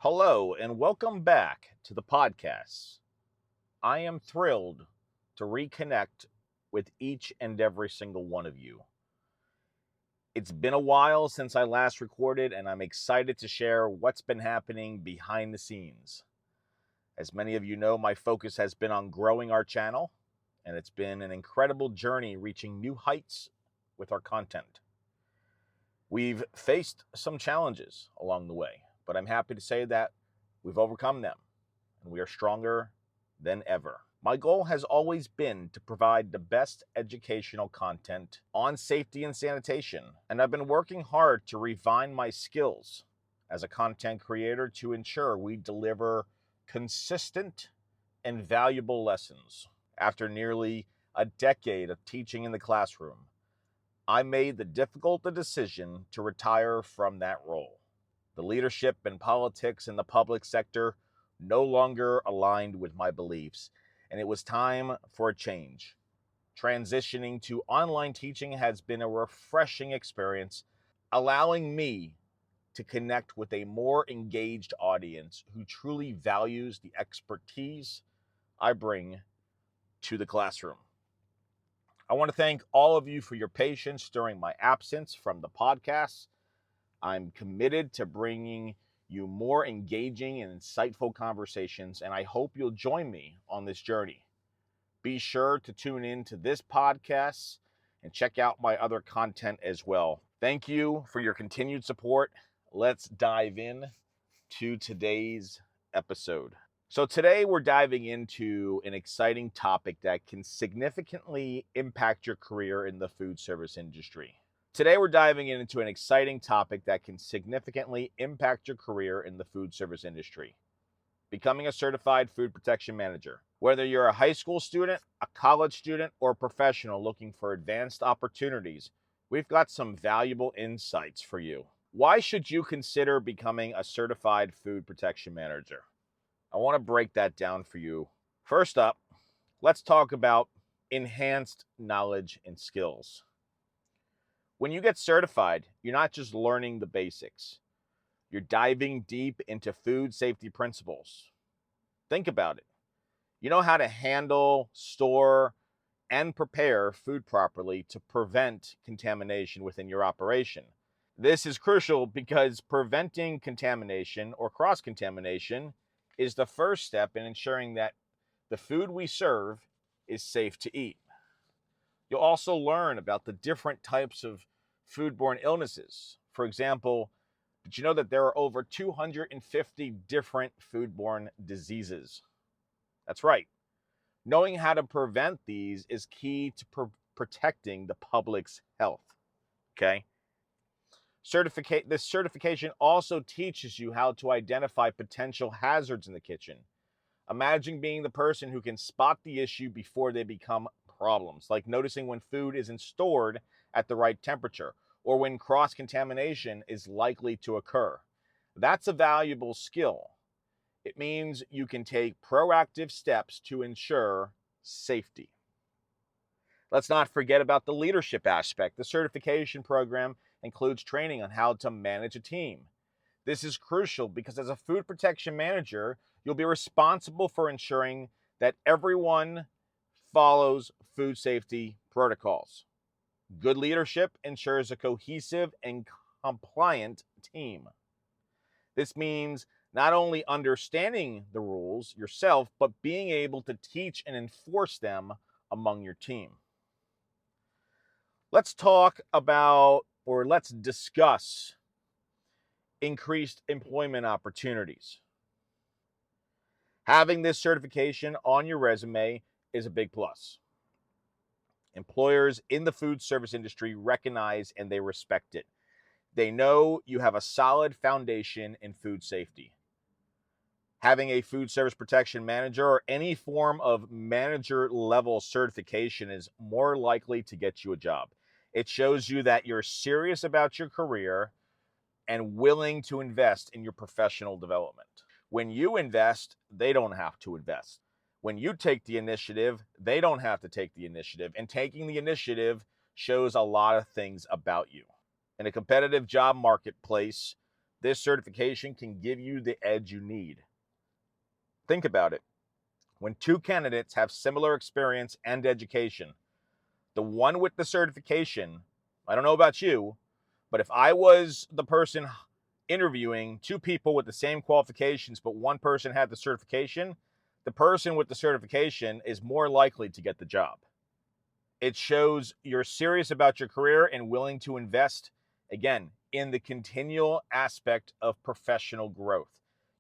Hello, and welcome back to the podcast. I am thrilled to reconnect with each and every single one of you. It's been a while since I last recorded, and I'm excited to share what's been happening behind the scenes. As many of you know, my focus has been on growing our channel, and it's been an incredible journey reaching new heights with our content. We've faced some challenges along the way, but I'm happy to say that we've overcome them, and we are stronger than ever. My goal has always been to provide the best educational content on safety and sanitation, and I've been working hard to refine my skills as a content creator to ensure we deliver consistent and valuable lessons. After nearly a decade of teaching in the classroom, I made the difficult decision to retire from that role. The leadership and politics in the public sector no longer aligned with my beliefs, and it was time for a change. Transitioning to online teaching has been a refreshing experience, allowing me to connect with a more engaged audience who truly values the expertise I bring to the classroom. I want to thank all of you for your patience during my absence from the podcast. I'm committed to bringing you more engaging and insightful conversations, and I hope you'll join me on this journey. Be sure to tune in to this podcast and check out my other content as well. Thank you for your continued support. Let's dive in to today's episode. So today we're diving into an exciting topic that can significantly impact your career in the food service industry. Today, we're diving into an exciting topic that can significantly impact your career in the food service industry: becoming a certified food protection manager. Whether you're a high school student, a college student, or a professional looking for advanced opportunities, we've got some valuable insights for you. Why should you consider becoming a certified food protection manager? I want to break that down for you. First up, let's talk about enhanced knowledge and skills. When you get certified, you're not just learning the basics. You're diving deep into food safety principles. Think about it. You know how to handle, store, and prepare food properly to prevent contamination within your operation. This is crucial because preventing contamination or cross-contamination is the first step in ensuring that the food we serve is safe to eat. You'll also learn about the different types of foodborne illnesses. For example, did you know that there are over 250 different foodborne diseases? That's right. Knowing how to prevent these is key to protecting the public's health. Okay? This certification also teaches you how to identify potential hazards in the kitchen. Imagine being the person who can spot the issue before they become problems, like noticing when food isn't stored at the right temperature or when cross-contamination is likely to occur. That's a valuable skill. It means you can take proactive steps to ensure safety. Let's not forget about the leadership aspect. The certification program includes training on how to manage a team. This is crucial because as a food protection manager, you'll be responsible for ensuring that everyone follows food safety protocols. Good leadership ensures a cohesive and compliant team. This means not only understanding the rules yourself, but being able to teach and enforce them among your team. Let's discuss increased employment opportunities. Having this certification on your resume is a big plus. Employers in the food service industry recognize and they respect it. They know you have a solid foundation in food safety. Having a food service protection manager or any form of manager level certification is more likely to get you a job. It shows you that you're serious about your career and willing to invest in your professional development. When you invest, they don't have to invest. When you take the initiative, they don't have to take the initiative. And taking the initiative shows a lot of things about you. In a competitive job marketplace, This certification can give you the edge you need. Think about it. When two candidates have similar experience and education, the one with the certification, I don't know about you, but if I was the person interviewing two people with the same qualifications, but one person had the certification, the person with the certification is more likely to get the job. It shows you're serious about your career and willing to invest, again, in the continual aspect of professional growth.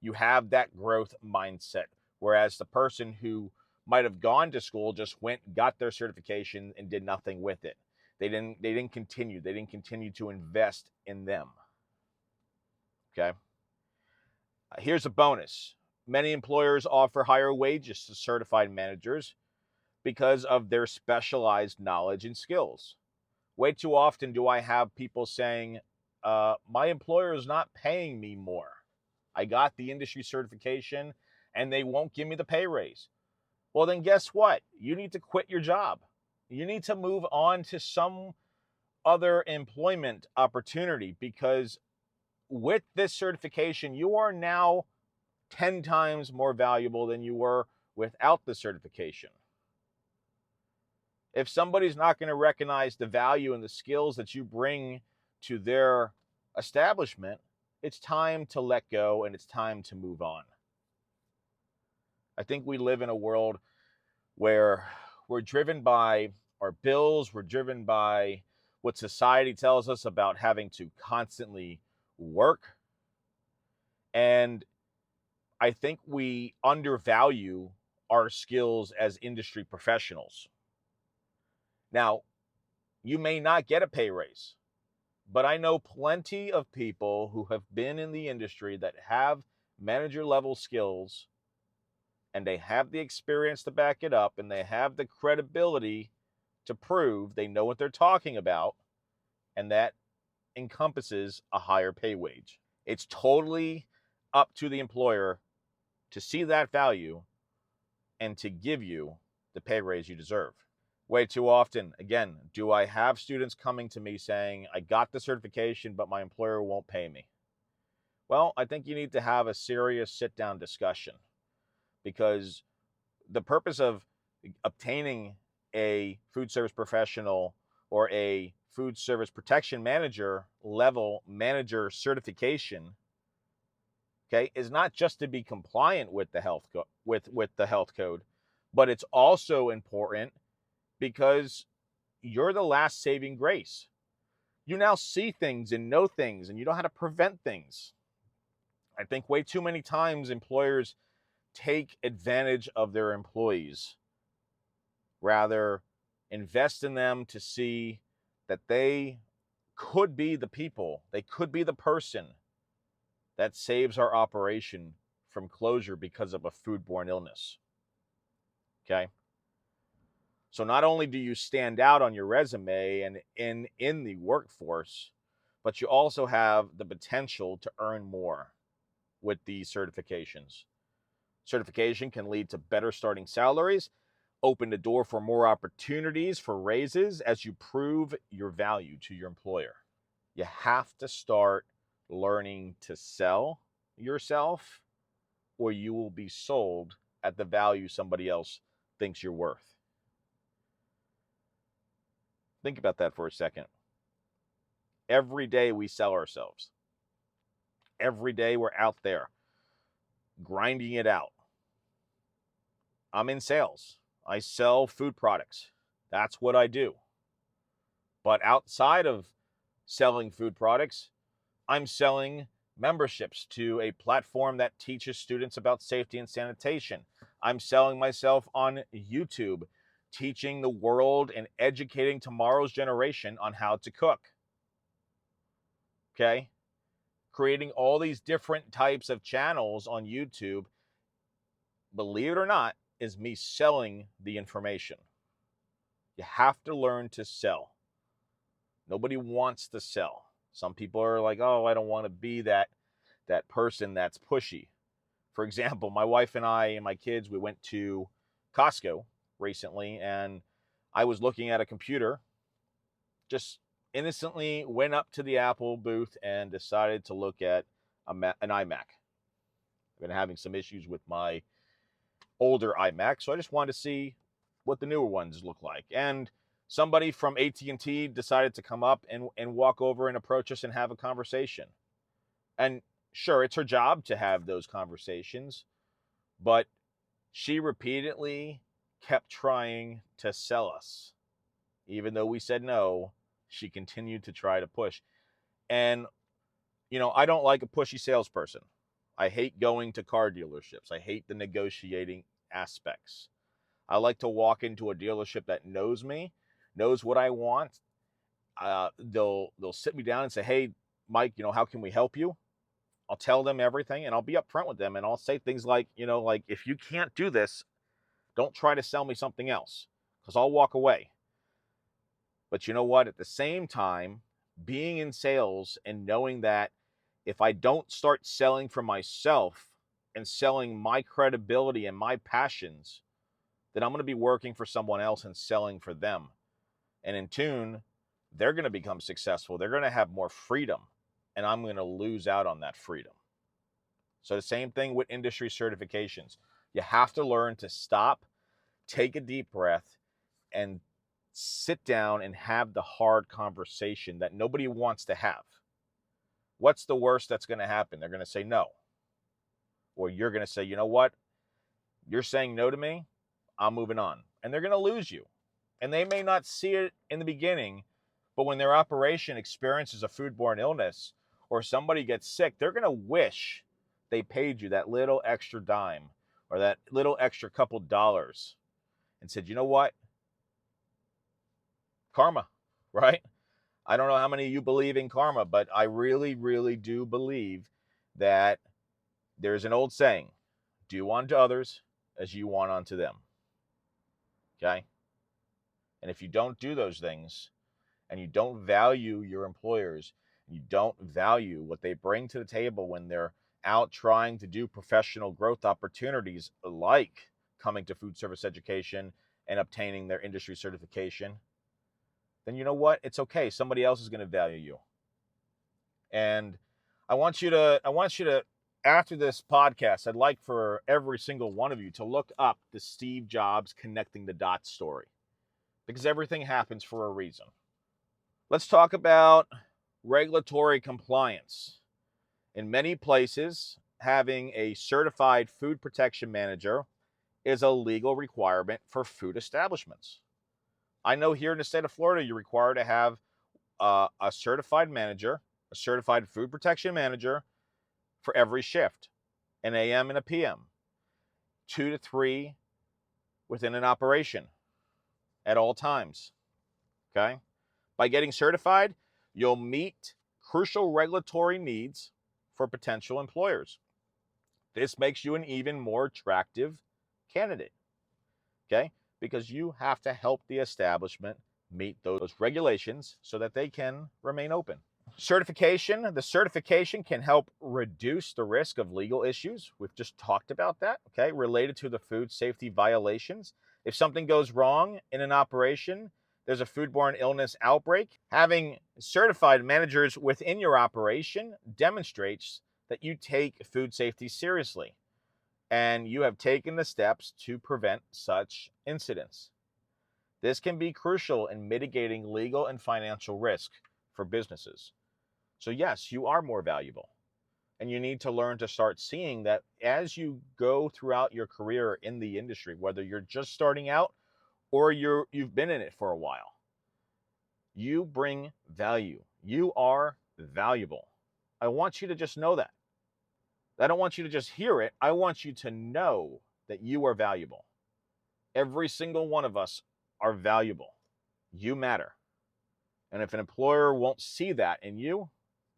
You have that growth mindset. Whereas the person who might have gone to school just went, got their certification, and did nothing with it. They didn't continue. They didn't continue to invest in them. Okay. Here's a bonus. Many employers offer higher wages to certified managers because of their specialized knowledge and skills. Way too often do I have people saying, my employer is not paying me more. I got the industry certification and they won't give me the pay raise. Well, then guess what? You need to quit your job. You need to move on to some other employment opportunity, because with this certification, you are now 10 times more valuable than you were without the certification. If somebody's not going to recognize the value and the skills that you bring to their establishment, it's time to let go and it's time to move on. I think we live in a world where we're driven by our bills, we're driven by what society tells us about having to constantly work. And I think we undervalue our skills as industry professionals. Now, you may not get a pay raise, but I know plenty of people who have been in the industry that have manager level skills, and they have the experience to back it up, and they have the credibility to prove they know what they're talking about, and that encompasses a higher pay wage. It's totally up to the employer to see that value and to give you the pay raise you deserve. Way too often, again, do I have students coming to me saying, I got the certification, but my employer won't pay me? Well, I think you need to have a serious sit-down discussion, because the purpose of obtaining a food service professional or a food service protection manager level manager certification, okay, is not just to be compliant with the health with the health code, but it's also important because you're the last saving grace. You now see things and know things, and you know how to prevent things. I think way too many times employers take advantage of their employees. Rather, invest in them to see that they could be the people, they could be the person that saves our operation from closure because of a foodborne illness. Okay? So not only do you stand out on your resume and in the workforce, but you also have the potential to earn more with these certifications. Certification can lead to better starting salaries, open the door for more opportunities for raises as you prove your value to your employer. You have to start learning to sell yourself, or you will be sold at the value somebody else thinks you're worth. Think about that for a second. Every day we sell ourselves. Every day we're out there grinding it out. I'm in sales. I sell food products. That's what I do. But outside of selling food products, I'm selling memberships to a platform that teaches students about safety and sanitation. I'm selling myself on YouTube, teaching the world and educating tomorrow's generation on how to cook. Okay? Creating all these different types of channels on YouTube, believe it or not, is me selling the information. You have to learn to sell. Nobody wants to sell. Some people are like, oh, I don't want to be that person that's pushy. For example, my wife and I and my kids, we went to Costco recently, and I was looking at a computer, just innocently went up to the Apple booth and decided to look at an iMac. I've been having some issues with my older iMac, so I just wanted to see what the newer ones look like. And somebody from AT&T decided to come up and walk over and approach us and have a conversation. And sure, it's her job to have those conversations, but she repeatedly kept trying to sell us. Even though we said no, she continued to try to push. And, I don't like a pushy salesperson. I hate going to car dealerships. I hate the negotiating aspects. I like to walk into a dealership that knows me, knows what I want. They'll sit me down and say, "Hey, Mike, how can we help you?" I'll tell them everything, and I'll be upfront with them, and I'll say things like, if you can't do this, don't try to sell me something else, because I'll walk away. But you know what? At the same time, being in sales and knowing that if I don't start selling for myself and selling my credibility and my passions, then I'm going to be working for someone else and selling for them. And in tune, they're going to become successful. They're going to have more freedom, and I'm going to lose out on that freedom. So the same thing with industry certifications. You have to learn to stop, take a deep breath, and sit down and have the hard conversation that nobody wants to have. What's the worst that's going to happen? They're going to say no. Or you're going to say, you know what? You're saying no to me. I'm moving on. And they're going to lose you. And they may not see it in the beginning, but when their operation experiences a foodborne illness or somebody gets sick, they're going to wish they paid you that little extra dime or that little extra couple dollars and said, you know what? Karma, right? I don't know how many of you believe in karma, but I really, really do believe that there's an old saying, do unto others as you want unto them. Okay? And if you don't do those things, and you don't value your employers, you don't value what they bring to the table when they're out trying to do professional growth opportunities like coming to food service education and obtaining their industry certification, then you know what? It's okay. Somebody else is going to value you. And I want you to, after this podcast, I'd like for every single one of you to look up the Steve Jobs connecting the dots story, because everything happens for a reason. Let's talk about regulatory compliance. In many places, having a certified food protection manager is a legal requirement for food establishments. I know here in the state of Florida, you're required to have a certified manager, a certified food protection manager for every shift, an AM and a PM, 2 to 3 within an operation at all times. Okay? By getting certified, you'll meet crucial regulatory needs for potential employers. This makes you an even more attractive candidate, okay? Because you have to help the establishment meet those regulations so that they can remain open. The certification can help reduce the risk of legal issues. We've just talked about that, okay, related to the food safety violations. If something goes wrong in an operation, there's a foodborne illness outbreak, having certified managers within your operation demonstrates that you take food safety seriously and you have taken the steps to prevent such incidents. This can be crucial in mitigating legal and financial risk for businesses. So yes, you are more valuable. And you need to learn to start seeing that as you go throughout your career in the industry, whether you're just starting out or you've been in it for a while, you bring value. You are valuable. I want you to just know that. I don't want you to just hear it. I want you to know that you are valuable. Every single one of us are valuable. You matter. And if an employer won't see that in you,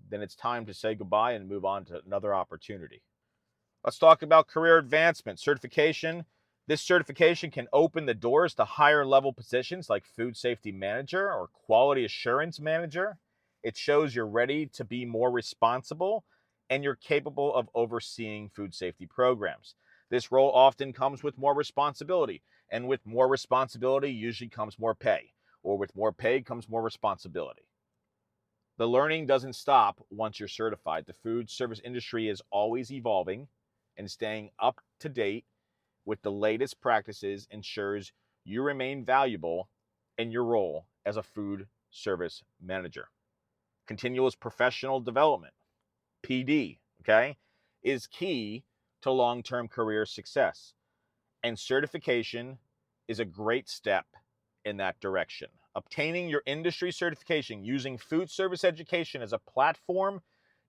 then it's time to say goodbye and move on to another opportunity. Let's talk about career advancement. Certification. This certification can open the doors to higher level positions like food safety manager or quality assurance manager. It shows you're ready to be more responsible and you're capable of overseeing food safety programs. This role often comes with more responsibility, and with more responsibility usually comes more pay, or with more pay comes more responsibility. The learning doesn't stop once you're certified. The food service industry is always evolving, and staying up to date with the latest practices ensures you remain valuable in your role as a food service manager. Continuous professional development, PD, okay, is key to long-term career success. And certification is a great step in that direction. Obtaining your industry certification using food service education as a platform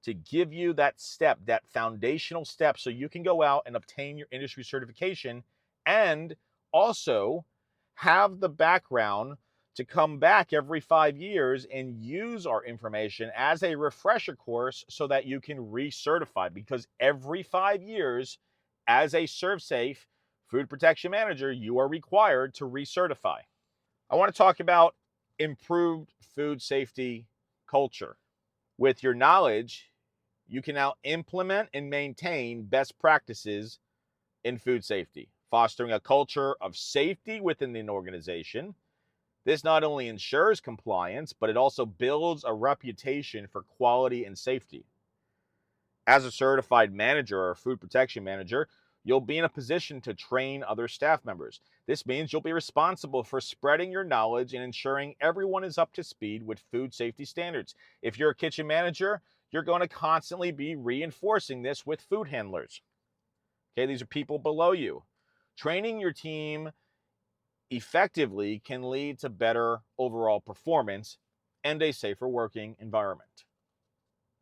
to give you that step, that foundational step, so you can go out and obtain your industry certification and also have the background to come back every 5 years and use our information as a refresher course so that you can recertify. Because every 5 years, as a ServSafe food protection manager, you are required to recertify. I want to talk about improved food safety culture. With your knowledge, you can now implement and maintain best practices in food safety, fostering a culture of safety within an organization. This not only ensures compliance, but it also builds a reputation for quality and safety. As a certified manager or food protection manager, you'll be in a position to train other staff members. This means you'll be responsible for spreading your knowledge and ensuring everyone is up to speed with food safety standards. If you're a kitchen manager, you're going to constantly be reinforcing this with food handlers. Okay, these are people below you. Training your team effectively can lead to better overall performance and a safer working environment.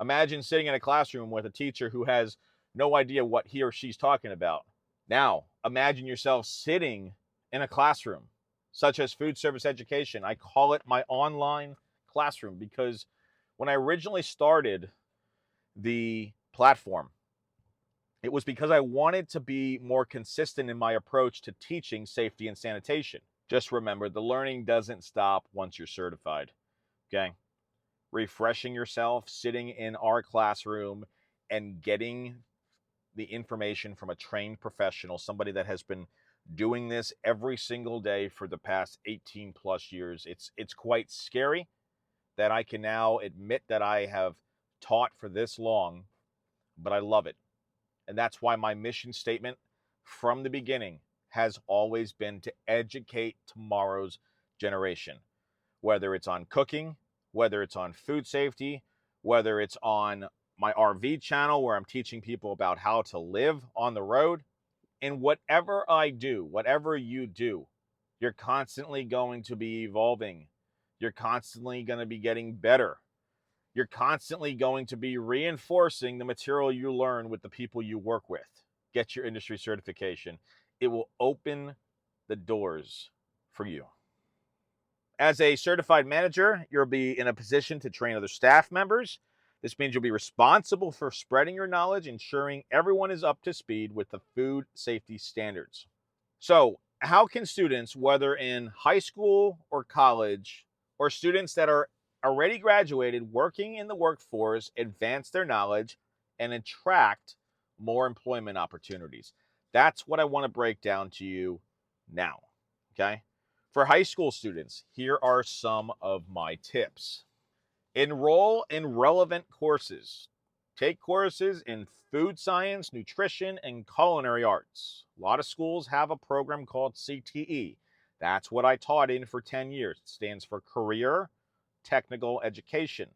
Imagine sitting in a classroom with a teacher who has no idea what he or she's talking about. Now, imagine yourself sitting in a classroom, such as food service education. I call it my online classroom because when I originally started the platform, it was because I wanted to be more consistent in my approach to teaching safety and sanitation. Just remember, the learning doesn't stop once you're certified, okay? Refreshing yourself, sitting in our classroom and getting the information from a trained professional, somebody that has been doing this every single day for the past 18 plus years. It's quite scary that I can now admit that I have taught for this long, but I love it. And that's why my mission statement from the beginning has always been to educate tomorrow's generation, whether it's on cooking, whether it's on food safety, whether it's on my RV channel where I'm teaching people about how to live on the road. And whatever I do, whatever you do, you're constantly going to be evolving. You're constantly going to be getting better. You're constantly going to be reinforcing the material you learn with the people you work with. Get your industry certification. It will open the doors for you. As a certified manager, you'll be in a position to train other staff members. This means you'll be responsible for spreading your knowledge, ensuring everyone is up to speed with the food safety standards. So, how can students, whether in high school or college, or students that are already graduated working in the workforce, advance their knowledge and attract more employment opportunities? That's what I want to break down to you now, okay? For high school students, here are some of my tips. Enroll in relevant courses. Take courses in food science, nutrition, and culinary arts. A lot of schools have a program called CTE. That's what I taught in for 10 years. It stands for Career Technical Education.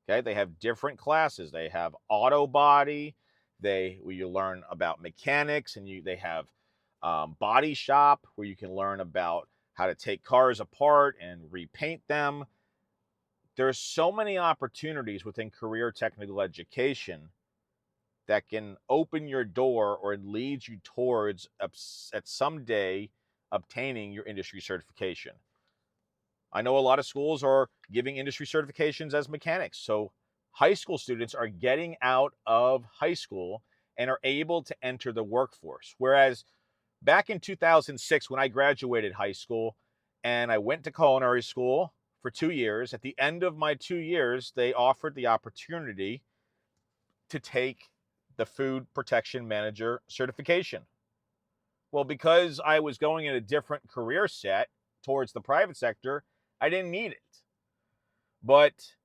Okay, they have different classes. They have auto body. Where you learn about mechanics, and they have body shop where you can learn about how to take cars apart and repaint them. There's so many opportunities within career technical education that can open your door or lead you towards at someday obtaining your industry certification. I know a lot of schools are giving industry certifications as mechanics. So high school students are getting out of high school and are able to enter the workforce. Whereas back in 2006, when I graduated high school and I went to culinary school for 2 years, at the end of my 2 years, they offered the opportunity to take the food protection manager certification. Well, because I was going in a different career set towards the private sector, I didn't need it. But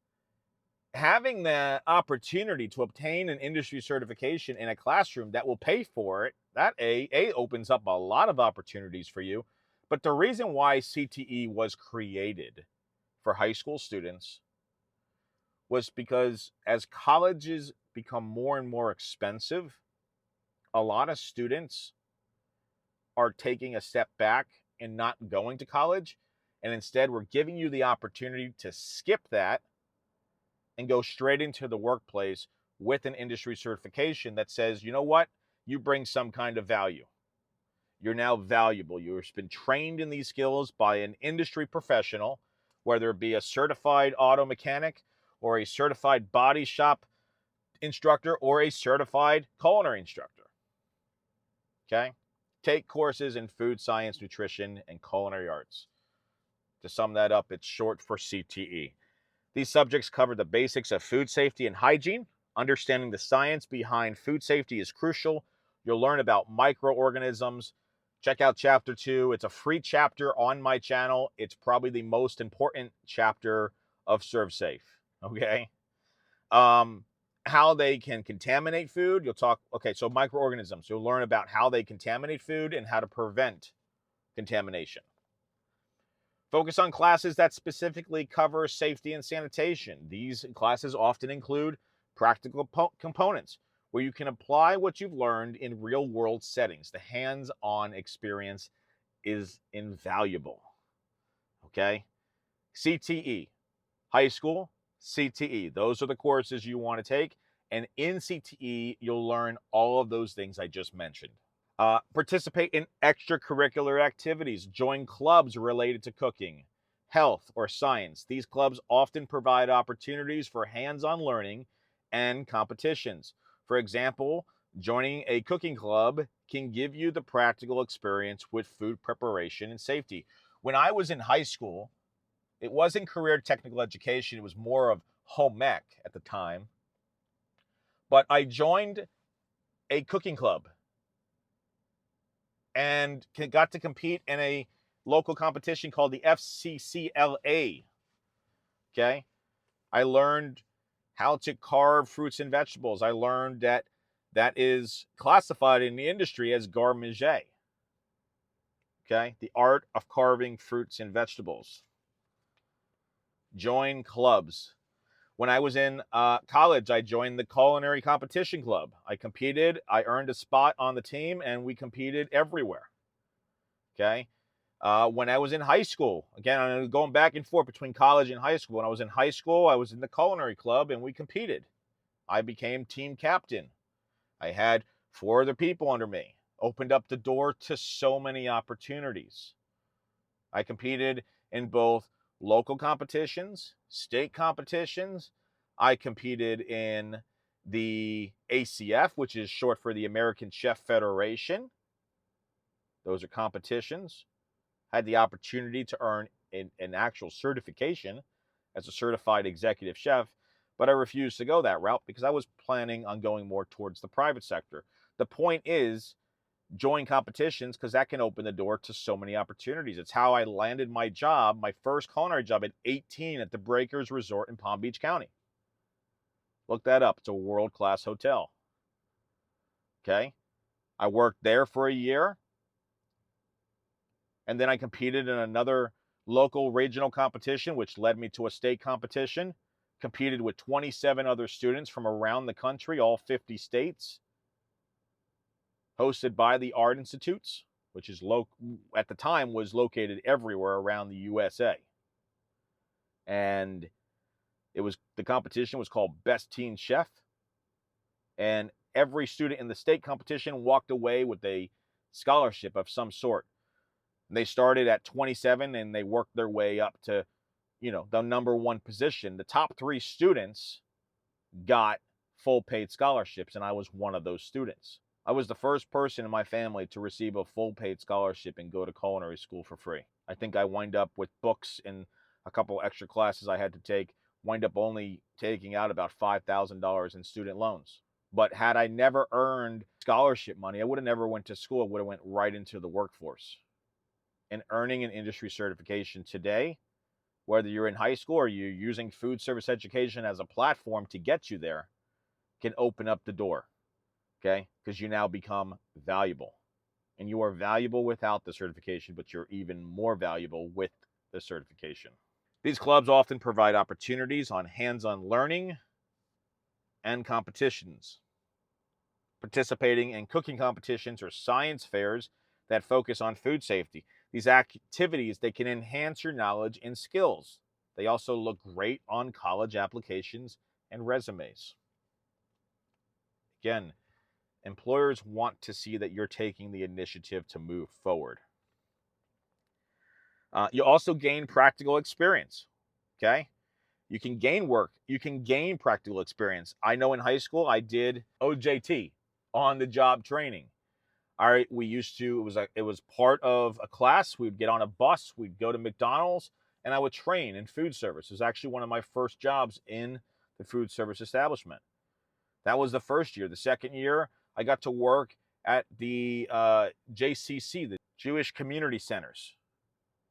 having the opportunity to obtain an industry certification in a classroom that will pay for it, that opens up a lot of opportunities for you. But the reason why CTE was created for high school students was because as colleges become more and more expensive, a lot of students are taking a step back and not going to college. And instead, we're giving you the opportunity to skip that and go straight into the workplace with an industry certification that says, you know what? You bring some kind of value. You're now valuable. You've been trained in these skills by an industry professional, whether it be a certified auto mechanic or a certified body shop instructor or a certified culinary instructor. Okay? Take courses in food science, nutrition, and culinary arts. To sum that up, it's short for CTE. These subjects cover the basics of food safety and hygiene. Understanding the science behind food safety is crucial. You'll learn about microorganisms. Check out Chapter 2. It's a free chapter on my channel. It's probably the most important chapter of Serve Safe. Okay? How they can contaminate food. You'll talk, okay, so microorganisms. You'll learn about how they contaminate food and how to prevent contamination. Focus on classes that specifically cover safety and sanitation. These classes often include practical components where you can apply what you've learned in real-world settings. The hands-on experience is invaluable. Okay? CTE, high school, CTE. Those are the courses you want to take. And in CTE, you'll learn all of those things I just mentioned. Participate in extracurricular activities. Join clubs related to cooking, health, or science. These clubs often provide opportunities for hands-on learning and competitions. For example, joining a cooking club can give you the practical experience with food preparation and safety. When I was in high school, it wasn't career technical education. It was more of home ec at the time. But I joined a cooking club and got to compete in a local competition called the FCCLA. Okay. I learned how to carve fruits and vegetables. I learned that is classified in the industry as garde manger. Okay. The art of carving fruits and vegetables. Join clubs. When I was in college, I joined the culinary competition club. I competed, I earned a spot on the team, and we competed everywhere. Okay. When I was in high school, again, I'm going back and forth between college and high school. When I was in high school, I was in the culinary club and we competed. I became team captain. I had 4 other people under me. Opened up the door to so many opportunities. I competed in both local competitions, state competitions. I competed in the ACF, which is short for the American Chef Federation. Those are competitions. Had the opportunity to earn an actual certification as a certified executive chef, but I refused to go that route because I was planning on going more towards the private sector. The point is, join competitions because that can open the door to so many opportunities. It's how I landed my job, my first culinary job at 18 at the Breakers Resort in Palm Beach County. Look that up. It's a world-class hotel. Okay? I worked there for a year. And then I competed in another local regional competition, which led me to a state competition. Competed with 27 other students from around the country, all 50 states. Hosted by the Art Institutes, which is at the time was located everywhere around the USA. And the competition was called Best Teen Chef. And every student in the state competition walked away with a scholarship of some sort. They started at 27 and they worked their way up to, the number 1 position. The top 3 students got full paid scholarships, and I was one of those students. I was the first person in my family to receive a full paid scholarship and go to culinary school for free. I think I wind up with books and a couple extra classes I had to take, wind up only taking out about $5,000 in student loans. But had I never earned scholarship money, I would have never went to school. I would have went right into the workforce. And earning an industry certification today whether you're in high school or you're using food service education as a platform to get you there, can open up the door, okay? Because you now become valuable. And you are valuable without the certification, but you're even more valuable with the certification. These clubs often provide opportunities on hands-on learning and competitions. Participating in cooking competitions or science fairs that focus on food safety. These activities, they can enhance your knowledge and skills. They also look great on college applications and resumes. Again, employers want to see that you're taking the initiative to move forward. You also gain practical experience, okay? You can gain practical experience. I know in high school I did OJT, on the job training. All right, we used to, it was part of a class. We'd get on a bus, we'd go to McDonald's, and I would train in food service. It was actually one of my first jobs in the food service establishment. That was the first year. The second year, I got to work at the JCC, the Jewish Community Centers.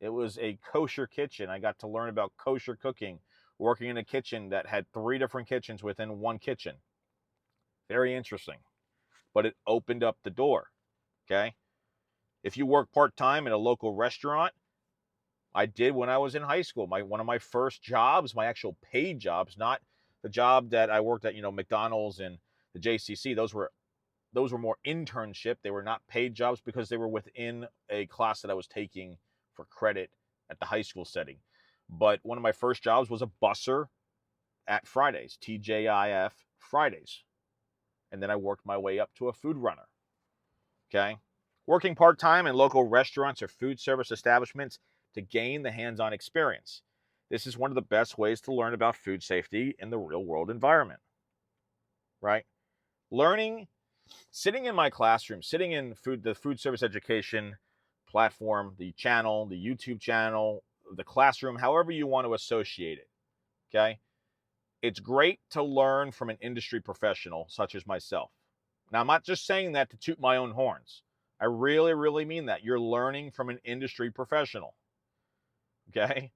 It was a kosher kitchen. I got to learn about kosher cooking, working in a kitchen that had 3 different kitchens within one kitchen. Very interesting. But it opened up the door, okay? If you work part-time in a local restaurant, I did when I was in high school. One of my first jobs, my actual paid jobs, not the job that I worked at, McDonald's and the JCC. Those were more internship. They were not paid jobs because they were within a class that I was taking for credit at the high school setting. But one of my first jobs was a busser at Fridays, TJIF Fridays. And then I worked my way up to a food runner, okay? Working part-time in local restaurants or food service establishments to gain the hands-on experience. This is one of the best ways to learn about food safety in the real-world environment, right? Sitting in my classroom, sitting in the food service education platform, the channel, the YouTube channel, the classroom, however you want to associate it, okay? It's great to learn from an industry professional such as myself. Now, I'm not just saying that to toot my own horns. I really, really mean that. You're learning from an industry professional, okay?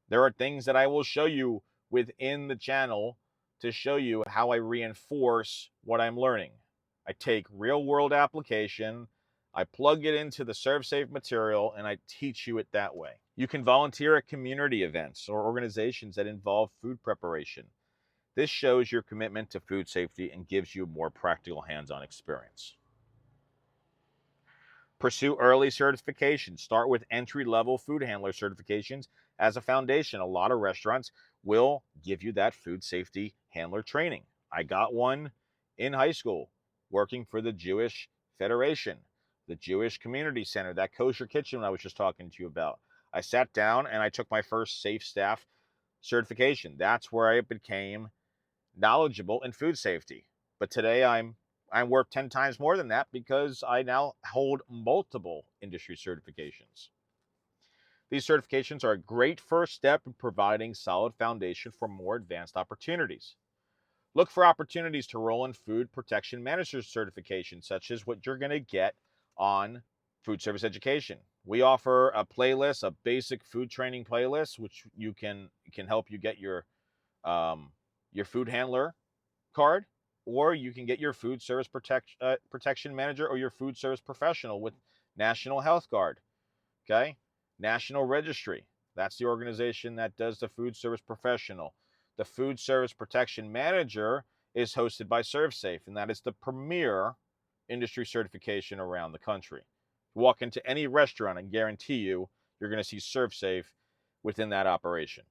There are things that I will show you within the channel to show you how I reinforce what I'm learning. I take real-world application, I plug it into the ServSafe material, and I teach you it that way. You can volunteer at community events or organizations that involve food preparation. This shows your commitment to food safety and gives you more practical hands-on experience. Pursue early certification. Start with entry-level food handler certifications as a foundation. A lot of restaurants will give you that food safety handler training. I got one in high school working for the Jewish Federation, the Jewish Community Center, that kosher kitchen I was just talking to you about. I sat down and I took my first Safe Staff certification. That's where I became knowledgeable in food safety. But today I'm worth 10 times more than that because I now hold multiple industry certifications. These certifications are a great first step in providing solid foundation for more advanced opportunities. Look for opportunities to roll in food protection manager certification, such as what you're going to get on food service education. We offer a playlist, a basic food training playlist, which can help you get your food handler card, or you can get your food service protection manager or your food service professional with National Health Guard, okay? National Registry, that's the organization that does the food service professional. The food service protection manager is hosted by ServSafe, and that is the premier industry certification around the country. Walk into any restaurant and guarantee you're going to see ServSafe within that operation.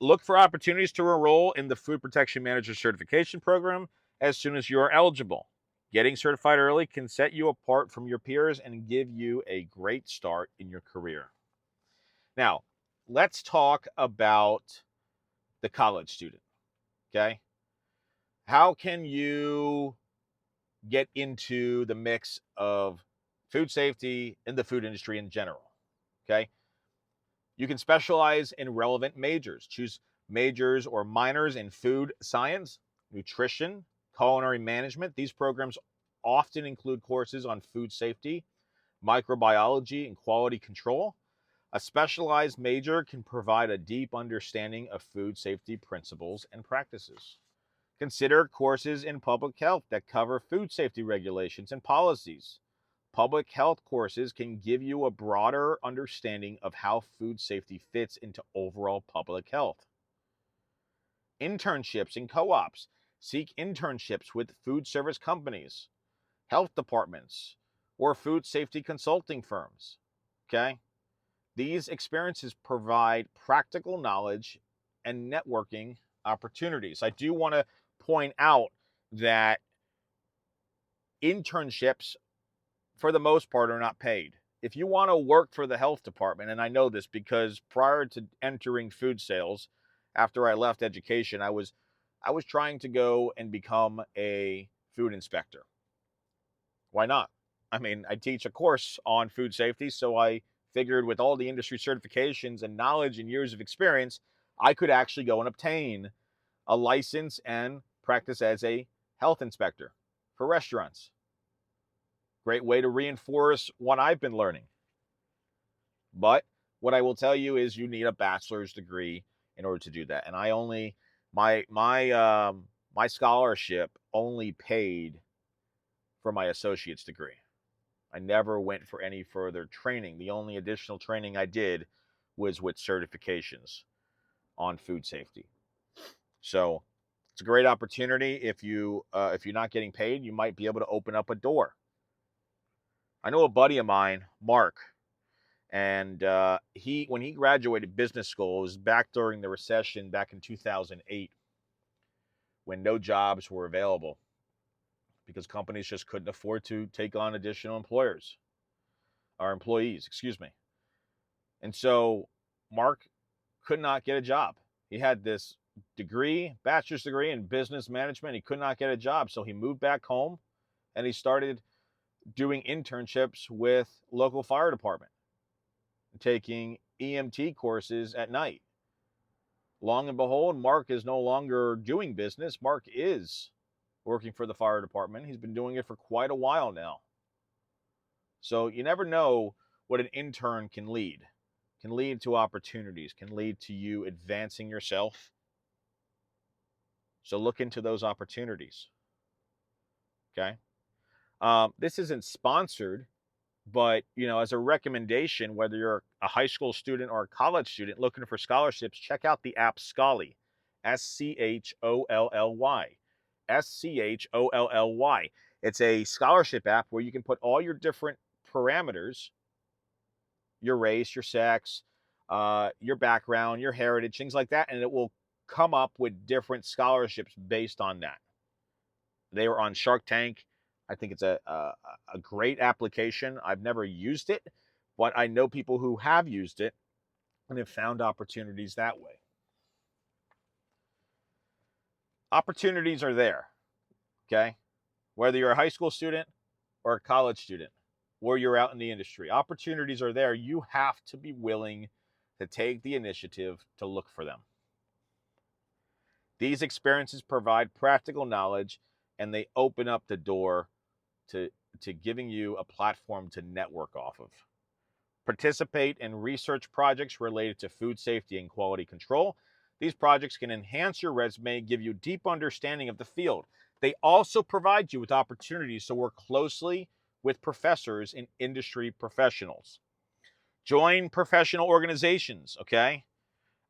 Look for opportunities to enroll in the Food Protection Manager Certification Program as soon as you are eligible. Getting certified early can set you apart from your peers and give you a great start in your career. Now, let's talk about the college student, okay? How can you get into the mix of food safety in the food industry in general, okay? You can specialize in relevant majors. Choose majors or minors in food science, nutrition, culinary management. These programs often include courses on food safety, microbiology, and quality control. A specialized major can provide a deep understanding of food safety principles and practices. Consider courses in public health that cover food safety regulations and policies. Public health courses can give you a broader understanding of how food safety fits into overall public health. Internships and co ops. Seek internships with food service companies, health departments, or food safety consulting firms. Okay? These experiences provide practical knowledge and networking opportunities. I do want to point out that internships, for the most part, are not paid. If you want to work for the health department, and I know this because prior to entering food sales, after I left education, I was trying to go and become a food inspector. Why not? I mean, I teach a course on food safety, so I figured with all the industry certifications and knowledge and years of experience, I could actually go and obtain a license and practice as a health inspector for restaurants. Great way to reinforce what I've been learning. But what I will tell you is you need a bachelor's degree in order to do that. And I only my scholarship only paid for my associate's degree. I never went for any further training. The only additional training I did was with certifications on food safety. So it's a great opportunity. If you're not getting paid, you might be able to open up a door. I know a buddy of mine, Mark, and when he graduated business school, it was back during the recession back in 2008, when no jobs were available because companies just couldn't afford to take on additional employees, excuse me. And so Mark could not get a job. He had this bachelor's degree in business management. He could not get a job. So he moved back home and he started doing internships with local fire department, taking EMT courses at night. Long and behold, Mark is no longer doing business. Mark is working for the fire department. He's been doing it for quite a while now. So you never know what an intern can lead to opportunities, can lead to you advancing yourself. So look into those opportunities. Okay. This isn't sponsored, but as a recommendation, whether you're a high school student or a college student looking for scholarships, check out the app Scholly, Scholly, Scholly. It's a scholarship app where you can put all your different parameters, your race, your sex, your background, your heritage, things like that, and it will come up with different scholarships based on that. They were on Shark Tank. I think it's a great application. I've never used it, but I know people who have used it and have found opportunities that way. Opportunities are there, okay? Whether you're a high school student or a college student, or you're out in the industry, opportunities are there. You have to be willing to take the initiative to look for them. These experiences provide practical knowledge, and they open up the door to giving you a platform to network off of. Participate in research projects related to food safety and quality control. These projects can enhance your resume, give you a deep understanding of the field. They also provide you with opportunities to work closely with professors and industry professionals. Join professional organizations, okay?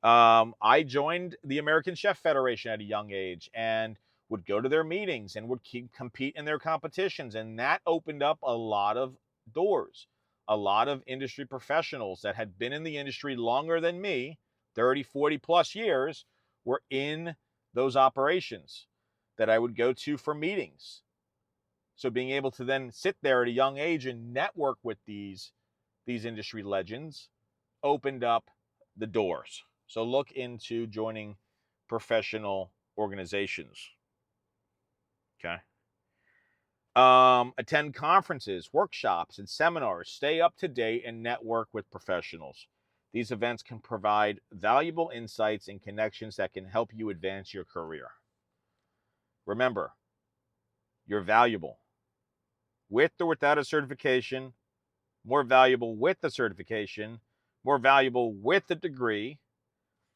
I joined the American Chef Federation at a young age and would go to their meetings and would compete in their competitions. And that opened up a lot of doors. A lot of industry professionals that had been in the industry longer than me, 30, 40 plus years, were in those operations that I would go to for meetings. So being able to then sit there at a young age and network with these industry legends opened up the doors. So look into joining professional organizations. Okay. Attend conferences, workshops, and seminars. Stay up to date and network with professionals. These events can provide valuable insights and connections that can help you advance your career. Remember, you're valuable. With or without a certification, more valuable with the certification, more valuable with a degree,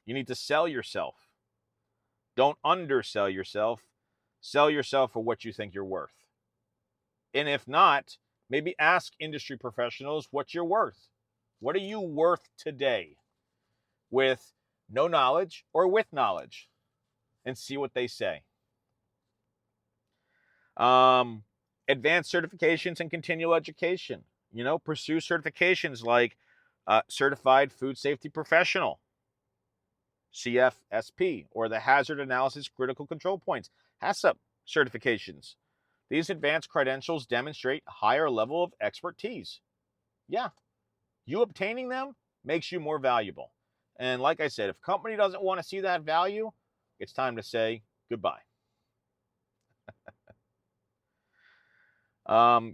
you need to sell yourself. Don't undersell yourself. Sell yourself for what you think you're worth. And if not, maybe ask industry professionals what you're worth. What are you worth today with no knowledge or with knowledge? And see what they say. Advanced certifications and continual education. Pursue certifications like Certified Food Safety Professional, CFSP, or the Hazard Analysis Critical Control Points, HACCP certifications. These advanced credentials demonstrate a higher level of expertise. Yeah, you obtaining them makes you more valuable. And like I said, if a company doesn't want to see that value, it's time to say goodbye.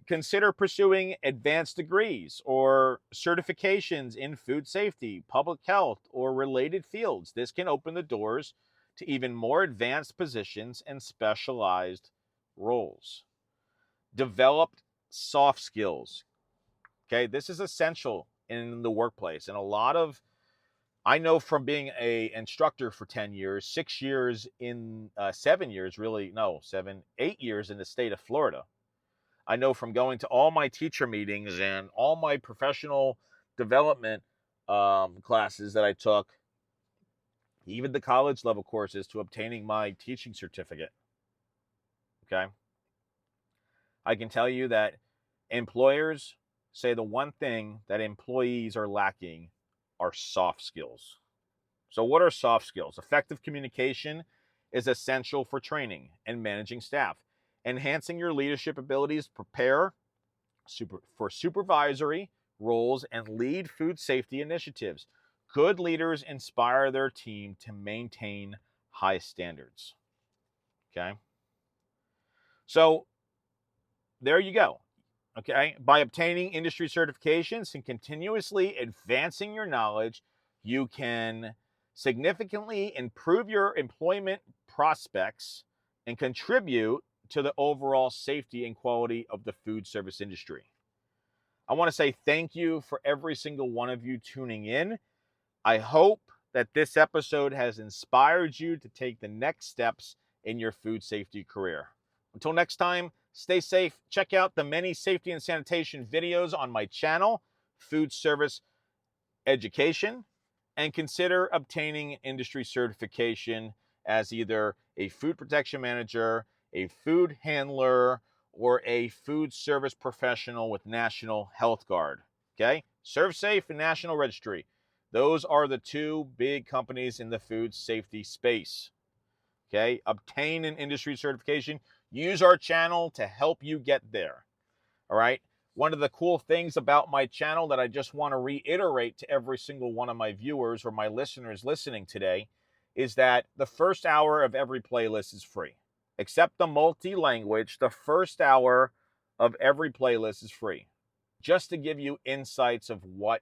Consider pursuing advanced degrees or certifications in food safety, public health, or related fields. This can open the doors to even more advanced positions and specialized roles. Develop soft skills. Okay, this is essential in the workplace. And I know from being an instructor for 10 years, 6 years in 7 years, really, no, 7, 8 years in the state of Florida. I know from going to all my teacher meetings and all my professional development classes that I took, even the college level courses, to obtaining my teaching certificate. Okay. I can tell you that employers say the one thing that employees are lacking are soft skills. So what are soft skills? Effective communication is essential for training and managing staff. Enhancing your leadership abilities, prepare for supervisory roles and lead food safety initiatives. Good leaders inspire their team to maintain high standards. Okay? So there you go. Okay? By obtaining industry certifications and continuously advancing your knowledge, you can significantly improve your employment prospects and contribute to the overall safety and quality of the food service industry. I want to say thank you for every single one of you tuning in. I hope that this episode has inspired you to take the next steps in your food safety career. Until next time, stay safe. Check out the many safety and sanitation videos on my channel, Food Service Education, and consider obtaining industry certification as either a food protection manager, a food handler, or a food service professional with National Health Guard. Okay? ServSafe and National Registry. Those are the two big companies in the food safety space. Okay? Obtain an industry certification. Use our channel to help you get there. All right? One of the cool things about my channel that I just want to reiterate to every single one of my viewers or my listeners listening today is that the first hour of every playlist is free. Except the multi-language, the first hour of every playlist is free. Just to give you insights of what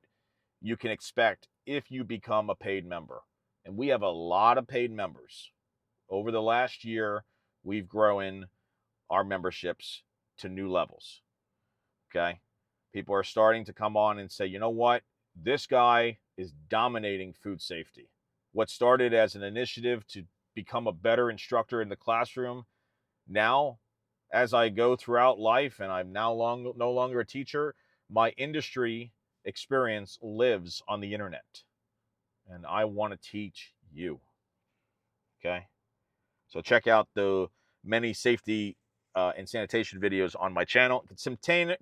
you can expect if you become a paid member. And we have a lot of paid members. Over the last year, we've grown our memberships to new levels. Okay? People are starting to come on and say, you know what? This guy is dominating food safety. What started as an initiative to become a better instructor in the classroom, now, as I go throughout life and I'm now no longer a teacher, my industry experience lives on the internet. And I want to teach you. Okay? So check out the many safety and sanitation videos on my channel.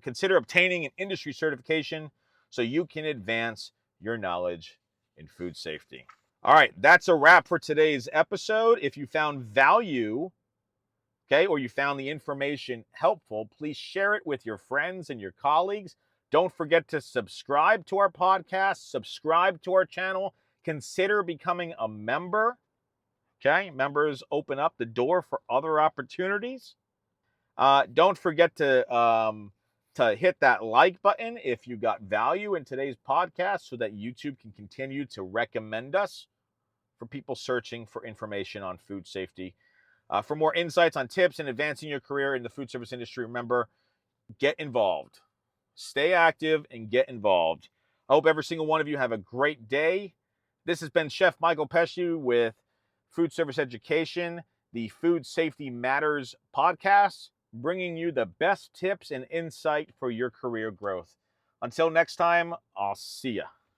Consider obtaining an industry certification so you can advance your knowledge in food safety. All right, that's a wrap for today's episode. If you found value, okay, or you found the information helpful, please share it with your friends and your colleagues. Don't forget to subscribe to our podcast, subscribe to our channel, consider becoming a member. Okay, members open up the door for other opportunities. Don't forget to hit that like button if you got value in today's podcast so that YouTube can continue to recommend us for people searching for information on food safety. For more insights on tips and advancing your career in the food service industry, remember, get involved. Stay active and get involved. I hope every single one of you have a great day. This has been Chef Michael Pesci with Food Service Education, the Food Safety Matters podcast, bringing you the best tips and insight for your career growth. Until next time, I'll see ya.